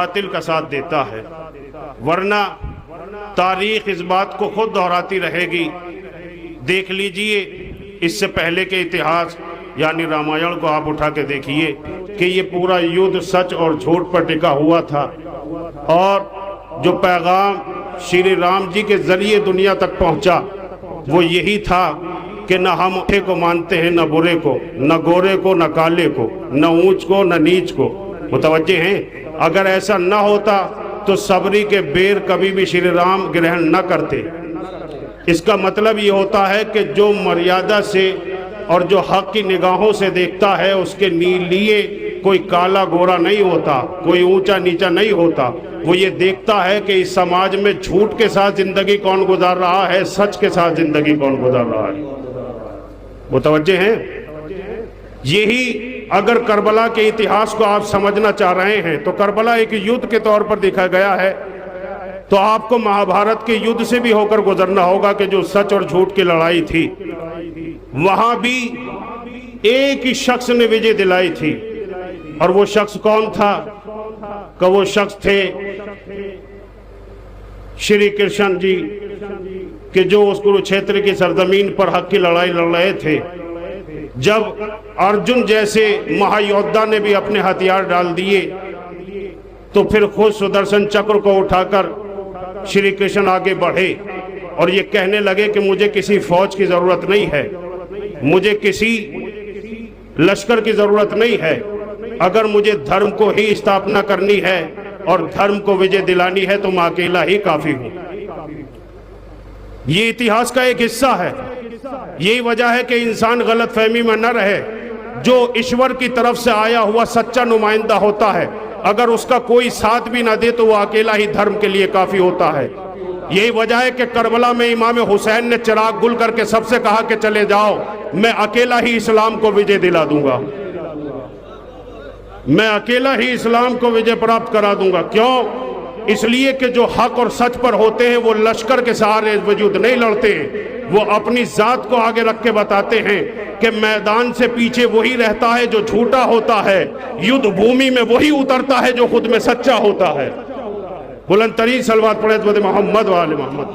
बातिल का साथ देता है, वरना तारीख इस बात को खुद दोहराती रहेगी। देख लीजिए, इससे पहले के इतिहास यानी रामायण को आप उठा के देखिए कि ये पूरा युद्ध सच और झूठ पर टिका हुआ था, और जो पैगाम श्री राम जी के जरिए दुनिया तक पहुंचा वो यही था कि न हम अच्छे को मानते हैं, न बुरे को, न गोरे को, न काले को, न ऊंच को, न नीच को। मुतवज्जे हैं, अगर ऐसा न होता तो सबरी के बेर कभी भी श्री राम ग्रहण न करते। इसका मतलब ये होता है कि जो मर्यादा से और जो हक की निगाहों से देखता है उसके लिए कोई काला गोरा नहीं होता, कोई ऊंचा नीचा नहीं होता। वो ये देखता है कि इस समाज में झूठ के साथ जिंदगी कौन गुजार रहा है, सच के साथ जिंदगी कौन गुजार रहा है। मुतवज्जे हैं, यही अगर करबला के इतिहास को आप समझना चाह रहे हैं तो करबला एक युद्ध के तौर पर देखा गया है, तो आपको महाभारत के युद्ध से भी होकर गुजरना होगा कि जो सच और झूठ की लड़ाई थी वहां भी एक ही शख्स ने विजय दिलाई थी, और वो शख्स कौन था? कि वो शख्स थे श्री कृष्ण जी, कि जो उस कुरुक्षेत्र की सरजमीन पर हक की लड़ाई लड़ रहे थे। जब अर्जुन जैसे महायोद्धा ने भी अपने हथियार डाल दिए तो फिर खुद सुदर्शन चक्र को उठाकर श्री कृष्ण आगे बढ़े और ये कहने लगे कि मुझे किसी फौज की जरूरत नहीं है, मुझे किसी लश्कर की जरूरत नहीं है, अगर मुझे धर्म को ही स्थापना करनी है और धर्म को विजय दिलानी है तो मैं अकेला ही काफी हूं। ये इतिहास का एक हिस्सा है। यही वजह है कि इंसान गलत फहमी में न रहे। जो ईश्वर की तरफ से आया हुआ सच्चा नुमाइंदा होता है, अगर उसका कोई साथ भी ना दे तो वह अकेला ही धर्म के लिए काफी होता है। यही वजह है कि करबला में इमाम हुसैन ने चिराग गुल करके सबसे कहा कि चले जाओ, मैं अकेला ही इस्लाम को विजय दिला दूंगा, मैं अकेला ही इस्लाम को विजय प्राप्त करा दूंगा। क्यों? इसलिए कि जो हक और सच पर होते हैं वो लश्कर के सहारे वजूद नहीं लड़ते, वो अपनी जात को आगे रख के बताते हैं कि मैदान से पीछे वही रहता है जो झूठा होता है, युद्ध भूमि में वही उतरता है जो खुद में सच्चा होता है। बुलंद तरीन सलवात पढ़े मोहम्मद वाले मोहम्मद।